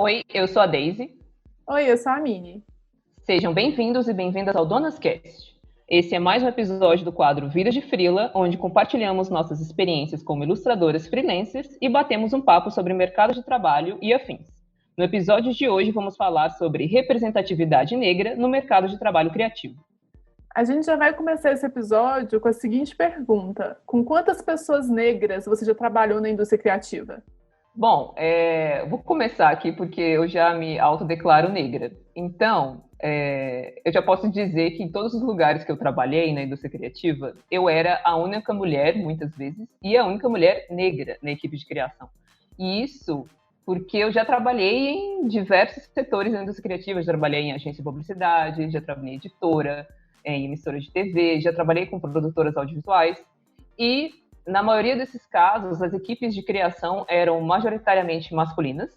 Oi, eu sou a Daisy. Oi, eu sou a Mini. Sejam bem-vindos e bem-vindas ao Donas Cast. Esse é mais um episódio do quadro Vida de Freela, onde compartilhamos nossas experiências como ilustradoras freelancers e batemos um papo sobre mercado de trabalho e afins. No episódio de hoje vamos falar sobre representatividade negra no mercado de trabalho criativo. A gente já vai começar esse episódio com a seguinte pergunta: com quantas pessoas negras você já trabalhou na indústria criativa? Bom, vou começar aqui porque eu já me autodeclaro negra. Então, eu já posso dizer que em todos os lugares que eu trabalhei na indústria criativa, eu era a única mulher, muitas vezes, e a única mulher negra na equipe de criação. E isso porque eu já trabalhei em diversos setores da indústria criativa. Já trabalhei em agência de publicidade, já trabalhei em editora, em emissora de TV, já trabalhei com produtoras audiovisuais. E na maioria desses casos, as equipes de criação eram majoritariamente masculinas,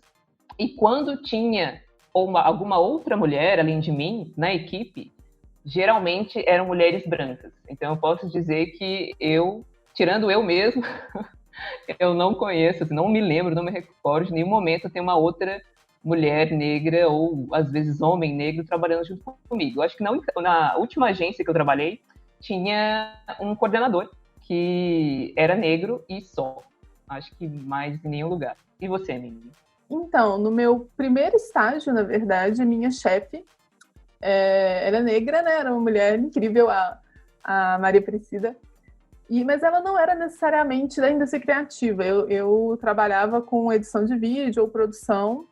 e quando tinha alguma outra mulher, além de mim, na equipe, geralmente eram mulheres brancas. Então eu posso dizer que tirando eu mesmo, eu não conheço, não me lembro, não me recordo de nenhum momento ter uma outra mulher negra ou, às vezes, homem negro trabalhando junto comigo. Eu acho que na última agência que eu trabalhei, tinha um coordenador que era negro e só. Acho que mais em nenhum lugar. E você, menina? Então, no meu primeiro estágio, na verdade, a minha chefe era negra, né? Era uma mulher incrível, a Maria Priscila. Mas ela não era necessariamente da indústria criativa. Eu trabalhava com edição de vídeo ou produção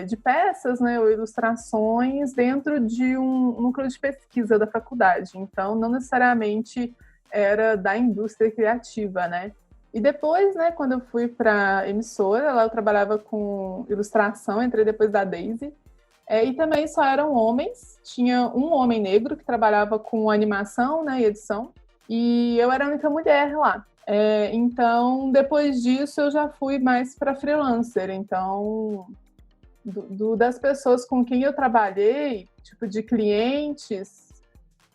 de peças, né, ou ilustrações dentro de um núcleo de pesquisa da faculdade. Então, não necessariamente era da indústria criativa, né? E depois, né, quando eu fui para a emissora, lá eu trabalhava com ilustração, entrei depois da Daisy, e também só eram homens. Tinha um homem negro que trabalhava com animação, né, e edição, e eu era a única mulher lá. Então, depois disso, eu já fui mais para freelancer. Então, das pessoas com quem eu trabalhei, tipo, de clientes,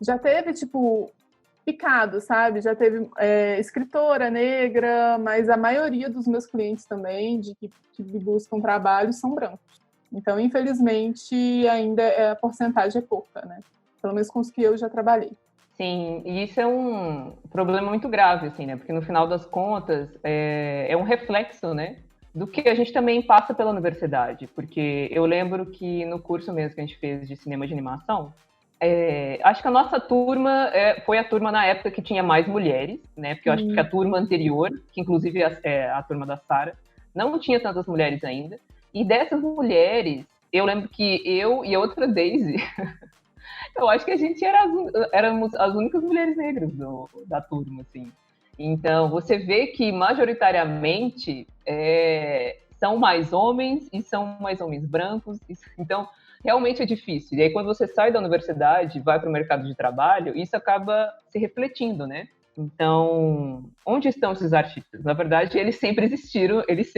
já teve, tipo, picado, sabe? Já teve escritora negra, mas a maioria dos meus clientes também, que buscam trabalho, são brancos. Então, infelizmente, ainda a porcentagem é pouca, né? Pelo menos com os que eu já trabalhei. Sim, e isso é um problema muito grave, assim, né? Porque no final das contas é um reflexo, né? Do que a gente também passa pela universidade. Porque eu lembro que no curso mesmo que a gente fez de cinema de animação, acho que a nossa turma foi a turma na época que tinha mais mulheres, né? Porque eu acho que a turma anterior, que inclusive é a turma da Sara, não tinha tantas mulheres ainda. E dessas mulheres, eu lembro que eu e a outra Daisy, eu acho que a gente éramos as únicas mulheres negras da turma, assim. Então, você vê que majoritariamente são mais homens e são mais homens brancos. Então, realmente é difícil. E aí, quando você sai da universidade, vai para o mercado de trabalho, isso acaba se refletindo, né? Então, onde estão esses artistas? Na verdade, eles sempre existiram, eles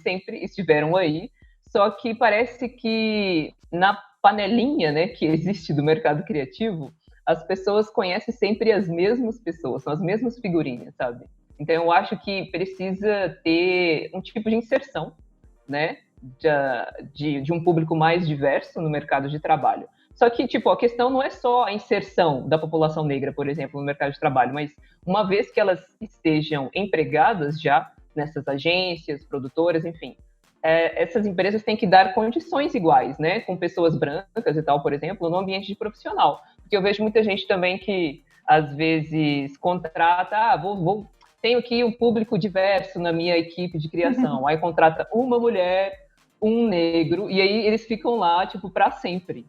sempre estiveram aí, só que parece que na panelinha, né, que existe do mercado criativo, as pessoas conhecem sempre as mesmas pessoas, são as mesmas figurinhas, sabe? Então, eu acho que precisa ter um tipo de inserção, né, de um público mais diverso no mercado de trabalho. Só que, tipo, a questão não é só a inserção da população negra, por exemplo, no mercado de trabalho, mas uma vez que elas estejam empregadas já nessas agências, produtoras, enfim, essas empresas têm que dar condições iguais, né, com pessoas brancas e tal, por exemplo, no ambiente de profissional. Porque eu vejo muita gente também que, às vezes, contrata, tenho aqui um público diverso na minha equipe de criação, aí contrata uma mulher, um negro, e aí eles ficam lá, tipo, para sempre.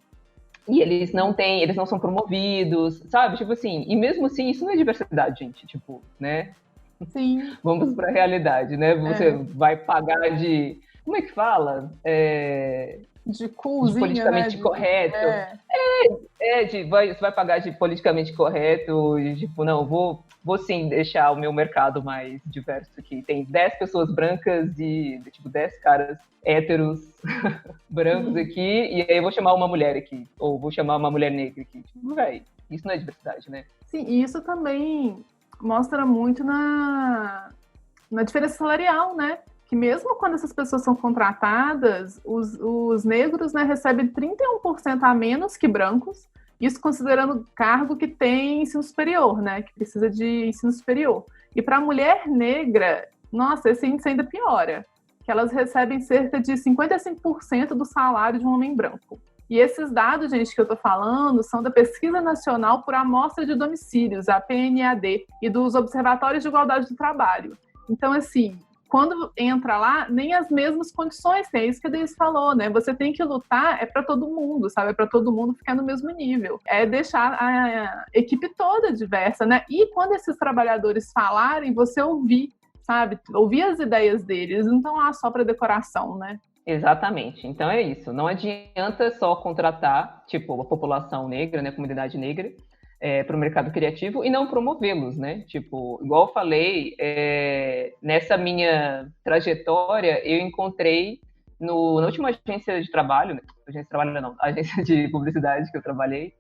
E eles não são promovidos, sabe? Tipo assim, e mesmo assim, isso não é diversidade, gente, tipo, né? Sim. Vamos para a realidade, né? Você vai pagar de, como é que fala? De De coolzinho, né? politicamente correto. Você vai pagar de politicamente correto, e tipo, não, vou sim deixar o meu mercado mais diverso aqui. Tem 10 pessoas brancas e, tipo, 10 caras héteros brancos aqui, e aí eu vou chamar uma mulher aqui, ou vou chamar uma mulher negra aqui. Tipo, véi, isso não é diversidade, né? Sim, e isso também mostra muito na diferença salarial, né? que mesmo quando essas pessoas são contratadas, os negros, né, recebem 31% a menos que brancos, isso considerando cargo que tem ensino superior, né, que precisa de ensino superior. E para a mulher negra, nossa, esse índice ainda piora, que elas recebem cerca de 55% do salário de um homem branco. E esses dados, gente, que eu estou falando, são da Pesquisa Nacional por Amostra de Domicílios, a PNAD, e dos Observatórios de Igualdade do Trabalho. Então, assim, quando entra lá, nem as mesmas condições tem. É isso que a Deise falou, né? Você tem que lutar, é para todo mundo, sabe? É para todo mundo ficar no mesmo nível. É deixar a equipe toda diversa, né? E quando esses trabalhadores falarem, você ouvir, sabe? Ouvir as ideias deles, não estão lá só para decoração, né? Exatamente. Então é isso. Não adianta só contratar, tipo, a população negra, né, a comunidade negra, para o mercado criativo e não promovê-los, né? Tipo, igual eu falei, nessa minha trajetória, eu encontrei na última agência de trabalho, né? Agência de trabalho não, agência de publicidade que eu trabalhei,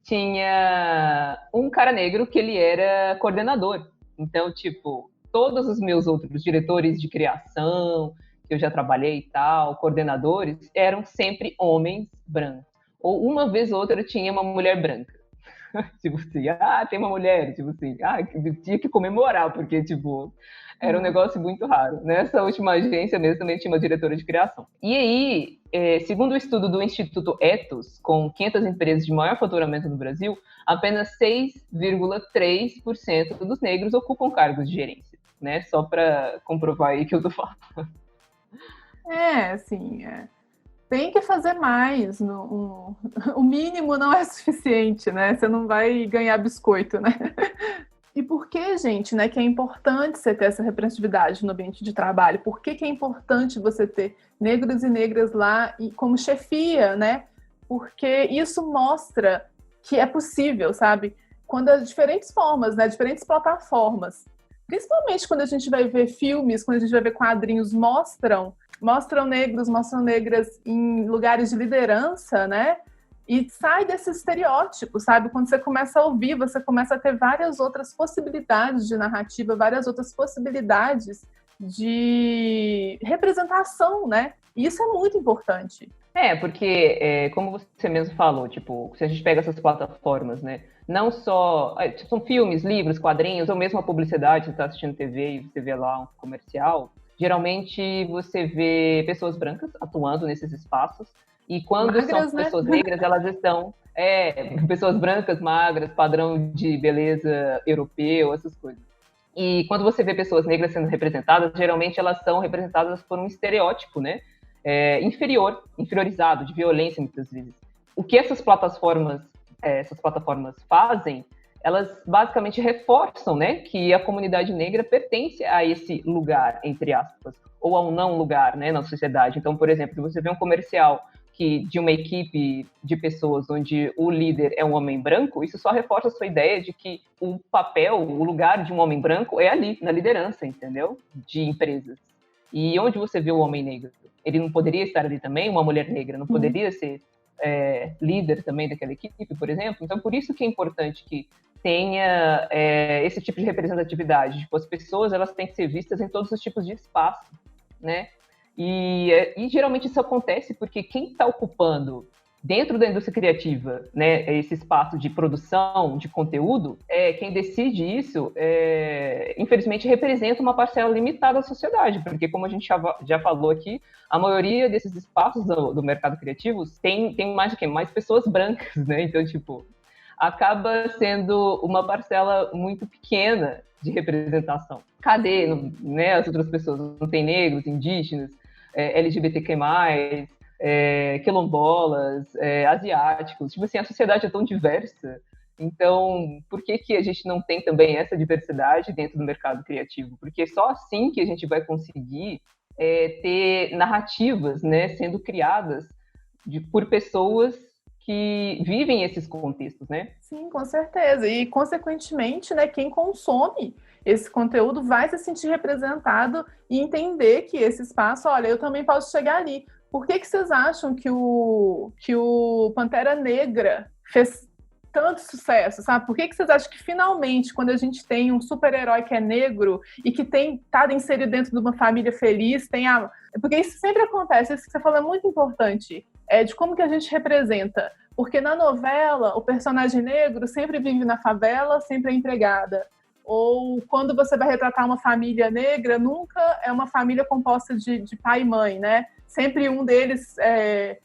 tinha um cara negro que ele era coordenador. Então, tipo, todos os meus outros diretores de criação que eu já trabalhei e tal, coordenadores, eram sempre homens brancos. Ou uma vez ou outra tinha uma mulher branca. Tipo assim, tem uma mulher, tipo assim, tinha que comemorar, porque, tipo, era um negócio muito raro. Nessa última agência mesmo também tinha uma diretora de criação. E aí, segundo o estudo do Instituto Ethos, com 500 empresas de maior faturamento no Brasil, apenas 6,3% dos negros ocupam cargos de gerência, né? Só para comprovar aí que eu tô falando. Assim, tem que fazer mais. O mínimo não é suficiente, né? Você não vai ganhar biscoito, né? E por que, gente, né, que é importante você ter essa representatividade no ambiente de trabalho? Por que é importante você ter negros e negras lá como chefia, né? Porque isso mostra que é possível, sabe? Quando as diferentes formas, né, diferentes plataformas, principalmente quando a gente vai ver filmes, quando a gente vai ver quadrinhos, mostram negros, mostram negras em lugares de liderança, né? E sai desse estereótipo, sabe? Quando você começa a ouvir, você começa a ter várias outras possibilidades de narrativa, várias outras possibilidades de representação, né? E isso é muito importante. Porque, como você mesmo falou, tipo, se a gente pega essas plataformas, né? Não só... são filmes, livros, quadrinhos, ou mesmo a publicidade, você está assistindo TV e você vê lá um comercial. Geralmente você vê pessoas brancas atuando nesses espaços. E quando magras, são pessoas negras, elas estão... pessoas brancas, magras, padrão de beleza europeu, essas coisas. E quando você vê pessoas negras sendo representadas, geralmente elas são representadas por um estereótipo, né? Inferiorizado, de violência, muitas vezes. O que essas plataformas fazem, elas basicamente reforçam, né, que a comunidade negra pertence a esse lugar, entre aspas, ou a um não lugar, né, na sociedade. Então, por exemplo, se você vê um comercial de uma equipe de pessoas onde o líder é um homem branco, isso só reforça a sua ideia de que o papel, o lugar de um homem branco é ali, na liderança, entendeu? De empresas. E onde você vê o homem negro? Ele não poderia estar ali também? Uma mulher negra não poderia ser líder também daquela equipe, por exemplo? Então, por isso que é importante que tenha esse tipo de representatividade. Tipo, as pessoas, elas têm que ser vistas em todos os tipos de espaço, né? E geralmente isso acontece porque quem está ocupando dentro da indústria criativa, né, esse espaço de produção de conteúdo, quem decide isso, infelizmente, representa uma parcela limitada da sociedade, porque, como a gente já falou aqui, a maioria desses espaços do mercado criativo tem mais mais pessoas brancas, né? Então, tipo, acaba sendo uma parcela muito pequena de representação. Cadê, né, as outras pessoas? Não tem negros, indígenas, LGBTQ+, quilombolas, asiáticos. Tipo assim, a sociedade é tão diversa. Então, por que a gente não tem também essa diversidade dentro do mercado criativo? Porque só assim que a gente vai conseguir ter narrativas, né, sendo criadas por pessoas que vivem esses contextos, né? Sim, com certeza. E, consequentemente, né, quem consome esse conteúdo vai se sentir representado e entender que esse espaço, olha, eu também posso chegar ali. Por que vocês acham que o Pantera Negra fez tanto sucesso, sabe? Por que vocês acham que finalmente, quando a gente tem um super-herói que é negro e que tá inserido dentro de uma família feliz, porque isso sempre acontece, isso que você falou é muito importante, de como que a gente representa. Porque na novela, o personagem negro sempre vive na favela, sempre é empregada. Ou quando você vai retratar uma família negra, nunca é uma família composta de pai e mãe, né? Sempre um deles,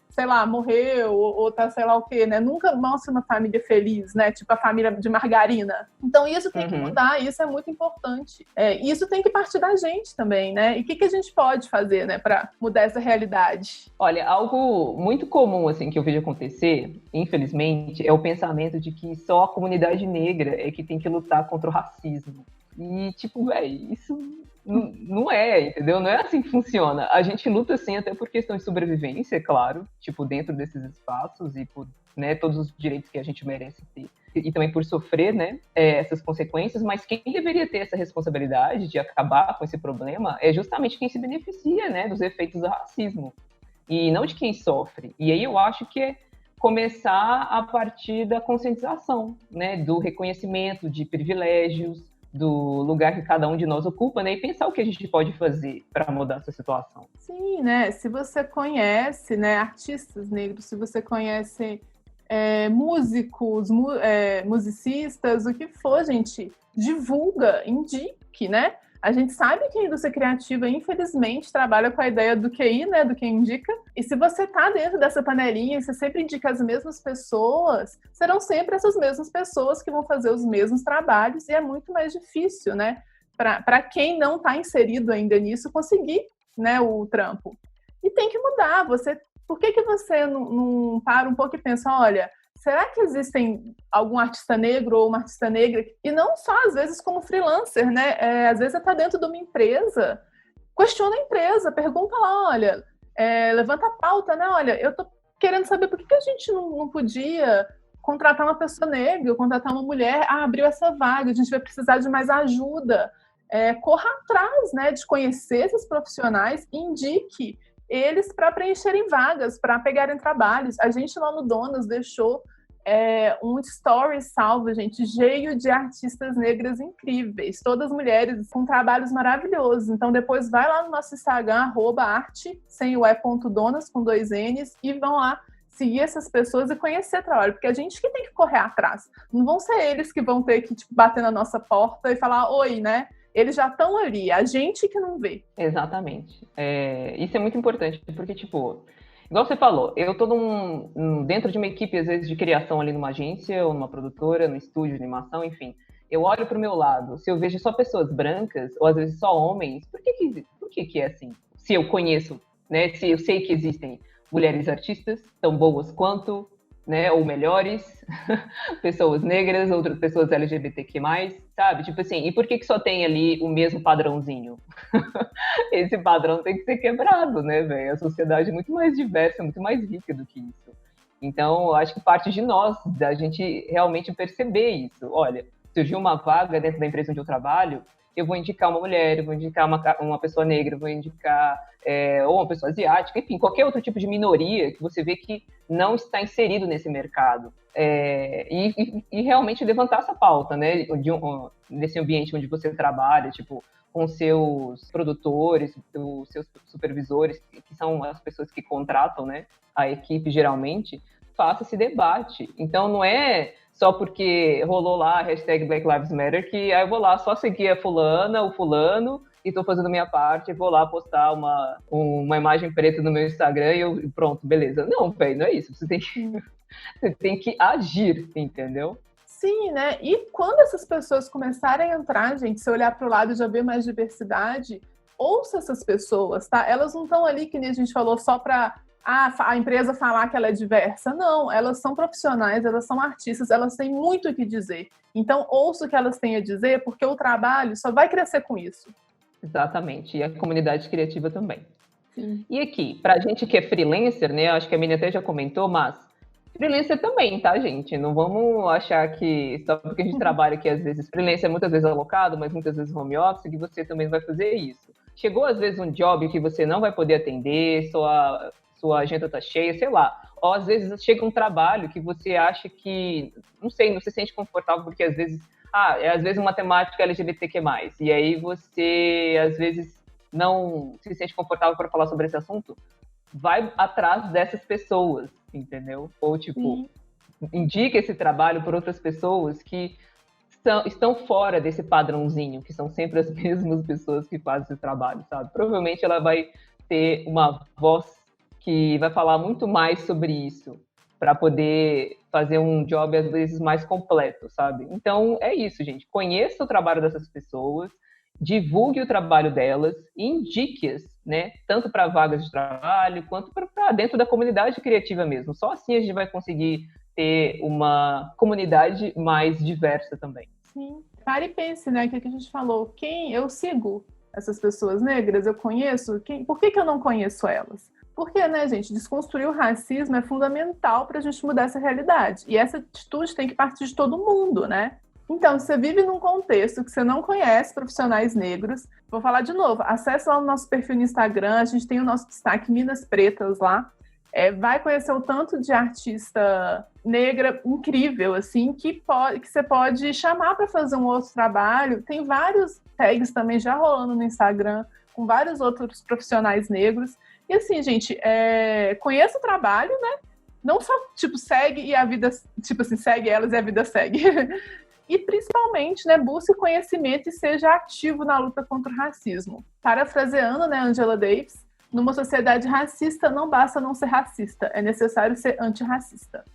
sei lá, morreu ou tá sei lá o quê, né? Nunca mostra uma família feliz, né? Tipo a família de margarina. Então isso tem que mudar, isso é muito importante. Isso tem que partir da gente também, né? E o que a gente pode fazer, né, para mudar essa realidade? Olha, algo muito comum, assim, que eu vejo acontecer, infelizmente, é o pensamento de que só a comunidade negra é que tem que lutar contra o racismo. E, tipo, isso não é, entendeu? Não é assim que funciona. A gente luta, sim, até por questão de sobrevivência, claro, tipo, dentro desses espaços e por, né, todos os direitos que a gente merece ter. E também por sofrer, né, essas consequências, mas quem deveria ter essa responsabilidade de acabar com esse problema é justamente quem se beneficia, né, dos efeitos do racismo. E não de quem sofre. E aí eu acho que é começar a partir da conscientização, né, do reconhecimento de privilégios, do lugar que cada um de nós ocupa, né, e pensar o que a gente pode fazer para mudar essa situação. Sim, né, se você conhece, né, artistas negros, se você conhece músicos, musicistas, o que for, gente, divulga, indique, né? A gente sabe que a indústria criativa, infelizmente, trabalha com a ideia do QI, né, do que indica. E se você tá dentro dessa panelinha e você sempre indica as mesmas pessoas, serão sempre essas mesmas pessoas que vão fazer os mesmos trabalhos e é muito mais difícil, né, para quem não está inserido ainda nisso, conseguir, né, o trampo. E tem que mudar. Por que você não para um pouco e pensa, olha, será que existem algum artista negro ou uma artista negra? E não só, às vezes, como freelancer, né? Às vezes você está dentro de uma empresa, questiona a empresa, pergunta lá, olha, levanta a pauta, né? Olha, eu tô querendo saber por que a gente não podia contratar uma pessoa negra, ou contratar uma mulher, abriu essa vaga, a gente vai precisar de mais ajuda. Corra atrás, né, de conhecer esses profissionais, indique eles para preencherem vagas, para pegarem trabalhos. A gente lá no Donas deixou um story salvo, gente, cheio de artistas negras incríveis, todas mulheres com trabalhos maravilhosos. Então depois vai lá no nosso Instagram, @arte, sem o .donas, com 2 N's, e vão lá seguir essas pessoas e conhecer o trabalho, porque a gente que tem que correr atrás. Não vão ser eles que vão ter que bater na nossa porta e falar, oi, né? Eles já estão ali, a gente que não vê. Exatamente. Isso é muito importante, porque, tipo, igual você falou, eu estou dentro de uma equipe, às vezes, de criação ali numa agência, ou numa produtora, no estúdio de animação, enfim. Eu olho para o meu lado, se eu vejo só pessoas brancas, ou às vezes só homens, por que é assim? Se eu conheço, né, se eu sei que existem mulheres artistas tão boas quanto, né, ou melhores, pessoas negras, outras pessoas LGBTQ+, sabe? Tipo assim, e por que só tem ali o mesmo padrãozinho? Esse padrão tem que ser quebrado, né, velho? A sociedade é muito mais diversa, muito mais rica do que isso. Então, eu acho que parte de nós, da gente realmente perceber isso. Olha, surgiu uma vaga dentro da empresa onde eu trabalho, eu vou indicar uma mulher, eu vou indicar uma pessoa negra, eu vou indicar ou uma pessoa asiática, enfim, qualquer outro tipo de minoria que você vê que não está inserido nesse mercado. E realmente levantar essa pauta, né, desse ambiente onde você trabalha, tipo, com seus produtores, os seus supervisores, que são as pessoas que contratam, né, a equipe geralmente, faça esse debate. Então, não é só porque rolou lá a hashtag Black Lives Matter que eu vou lá só seguir a fulana, o fulano, e tô fazendo a minha parte, vou lá postar uma imagem preta no meu Instagram e pronto, beleza. Não, velho, não é isso. Você tem que agir, entendeu? Sim, né? E quando essas pessoas começarem a entrar, gente, se olhar para o lado e já ver mais diversidade, ouça essas pessoas, tá? Elas não estão ali, que nem a gente falou, só para a empresa falar que ela é diversa. Não, elas são profissionais, elas são artistas, elas têm muito o que dizer. Então, ouça o que elas têm a dizer, porque o trabalho só vai crescer com isso. Exatamente, e a comunidade criativa também. Sim. E aqui, pra gente que é freelancer, né, acho que a Mini até já comentou, mas freelancer também, tá, gente? Não vamos achar que só porque a gente trabalha aqui, às vezes, freelancer é muitas vezes alocado, mas muitas vezes home office, que você também vai fazer isso. Chegou, às vezes, um job que você não vai poder atender, sua agenda tá cheia, sei lá. Ou às vezes chega um trabalho que você acha que, não se sente confortável, porque às vezes uma temática LGBTQ+, e aí você, às vezes, não se sente confortável para falar sobre esse assunto, vai atrás dessas pessoas, entendeu? Ou, tipo, indica esse trabalho por outras pessoas que estão fora desse padrãozinho, que são sempre as mesmas pessoas que fazem esse trabalho, sabe? Provavelmente ela vai ter uma voz que vai falar muito mais sobre isso, para poder fazer um job, às vezes, mais completo, sabe? Então, é isso, gente. Conheça o trabalho dessas pessoas, divulgue o trabalho delas, indique-as, né? Tanto para vagas de trabalho, quanto para dentro da comunidade criativa mesmo. Só assim a gente vai conseguir ter uma comunidade mais diversa também. Sim. Pare e pense, né? Que a gente falou. Quem eu sigo essas pessoas negras, eu conheço. Por que eu não conheço elas? Porque, né, gente, desconstruir o racismo é fundamental para a gente mudar essa realidade. E essa atitude tem que partir de todo mundo, né? Então, se você vive num contexto que você não conhece profissionais negros, vou falar de novo, acesse lá o nosso perfil no Instagram, a gente tem o nosso destaque Minas Pretas lá. Vai conhecer o tanto de artista negra incrível, assim, que você pode chamar para fazer um outro trabalho. Tem vários tags também já rolando no Instagram, com vários outros profissionais negros. E assim, gente, conheça o trabalho, né? Não só, tipo, segue e a vida... Tipo assim, segue elas e a vida segue. E, principalmente, né, busque conhecimento e seja ativo na luta contra o racismo. Parafraseando, né, Angela Davis, numa sociedade racista, não basta não ser racista, é necessário ser antirracista.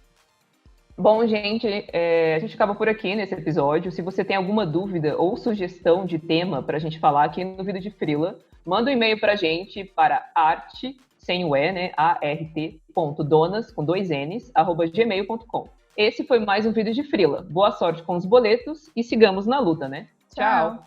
Bom, gente, a gente acaba por aqui nesse episódio. Se você tem alguma dúvida ou sugestão de tema para a gente falar aqui no Vida de Frila, manda um e-mail para a gente para arte, sem o E, né, art.donas, com 2 N's, @gmail.com. Esse foi mais um Vida de Frila. Boa sorte com os boletos e sigamos na luta, né? Tchau!